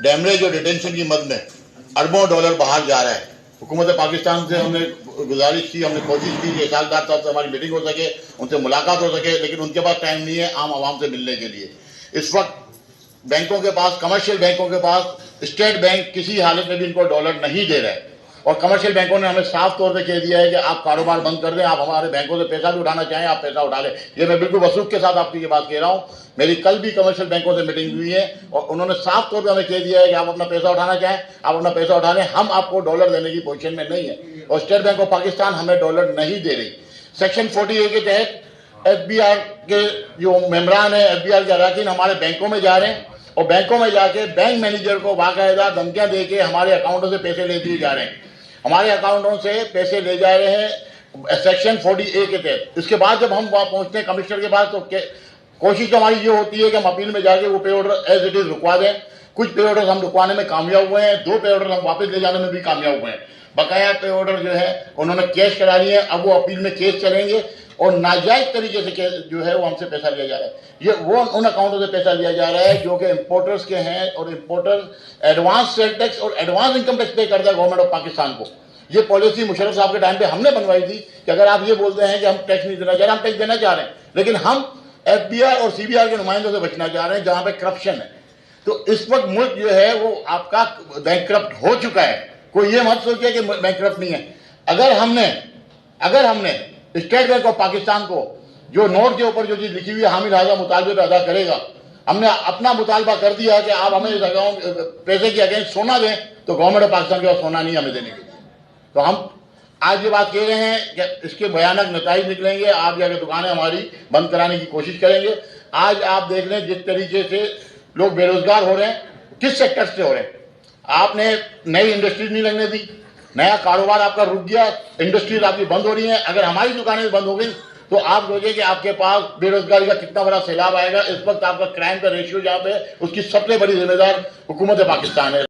Demurrage और detention की मद में अरबों डॉलर बाहर जा रहा है। हुकूमत पाकिस्तान से हमने गुजारिश की, हमने कोशिश की कि सालदार साहब से हमारी मीटिंग हो सके, उनसे मुलाकात हो सके, लेकिन उनके पास टाइम नहीं है आम आवाम से मिलने के लिए। इस वक्त बैंकों के पास, कमर्शियल बैंकों के पास, स्टेट बैंक किसी हालत में भी इनको डॉलर नहीं दे रहा है, और कमर्शियल बैंकों ने हमें साफ तौर पे कह दिया है कि आप कारोबार बंद कर दें, आप हमारे बैंकों से पैसा भी उठाना चाहें आप पैसा उठा लें। ये मैं बिल्कुल वसूख के साथ आपकी ये बात कह रहा हूँ। मेरी कल भी कमर्शियल बैंकों से मीटिंग हुई है और उन्होंने साफ तौर पे हमें कह दिया है कि आप अपना पैसा उठाना चाहें आप अपना पैसा उठा लें, हम आपको डॉलर देने की पोजीशन में नहीं है, और स्टेट बैंक ऑफ पाकिस्तान हमें डॉलर नहीं दे रही। सेक्शन 40A के तहत FBR के जो मेम्बरान है, FBR के अरकान हमारे बैंकों में जा रहे हैं और बैंकों में जाके बैंक मैनेजर को बाकायदा धमकियां दे के हमारे अकाउंटों से पैसे ले दिए जा रहे हैं, हमारे अकाउंटों से पैसे ले जा रहे हैं सेक्शन 40A के तहत। इसके बाद जब हम वहाँ पहुँचते हैं कमिश्नर के पास, तो कोशिश तो हमारी ये होती है कि हम अपील में जाके वो पे ऑर्डर एज इट इज रुकवा दें। कुछ पे ऑर्डर हम रुकवाने में कामयाब हुए हैं, 2 पे ऑर्डर हम वापस ले जाने में भी कामयाब हुए हैं। बकाया पे ऑर्डर जो है उन्होंने कैश करा लिए हैं, अब वो अपील में केस चलेंगे और नाजायज तरीके से जो है वो हमसे पैसा लिया जा रहा है। ये वो उन अकाउंटों से पैसा लिया जा रहा है जो कि इम्पोर्टर्स के हैं, और इम्पोर्टर एडवांस सेल टैक्स और एडवांस इनकम टैक्स पे करता है गवर्नमेंट ऑफ पाकिस्तान को। ये पॉलिसी मुशर्रफ साहब के टाइम पे हमने बनवाई थी कि अगर आप ये बोलते हैं कि हम टैक्स नहीं देना चाह रहे, हम टैक्स देना चाह रहे हैं, लेकिन हम FBR और CBR के नुमाइंदों से बचना चाह रहे हैं जहां पे करप्शन है। तो इस वक्त मुल्क जो है वो आपका बैंकक्रप्ट हो चुका है। कोई ये मत सोचे कि बैंकक्रप्ट नहीं है। अगर हमने स्टेट बैंक ऑफ पाकिस्तान को जो नोट के ऊपर जो चीज लिखी हुई है हामिद हाजा मुतालबे पे अदा करेगा, हमने अपना मुतालबा कर दिया कि आप हमें इस अकाउंट पैसे के अगेंस्ट सोना दें, तो गवर्नमेंट ऑफ पाकिस्तान के पास सोना नहीं हमें देने के लिए। तो हम आज ये बात कह रहे हैं कि इसके भयानक नतीजे निकलेंगे। आप जाकर दुकानें हमारी बंद कराने की कोशिश करेंगे। आज आप देख लें जिस तरीके से लोग बेरोजगार हो रहे हैं, किस सेक्टर से हो रहे हैं। आपने नई इंडस्ट्रीज नहीं लगने दी, नया कारोबार आपका रुक गया, इंडस्ट्रीज आपकी बंद हो रही हैं। अगर हमारी दुकानें बंद हो गई तो आप सोचिए कि आपके पास बेरोजगारी का कितना बड़ा सैलाब आएगा। इस वक्त आपका क्राइम का रेशियो जहाँ पे उसकी सबसे बड़ी जिम्मेदार हुकूमत पाकिस्तान है।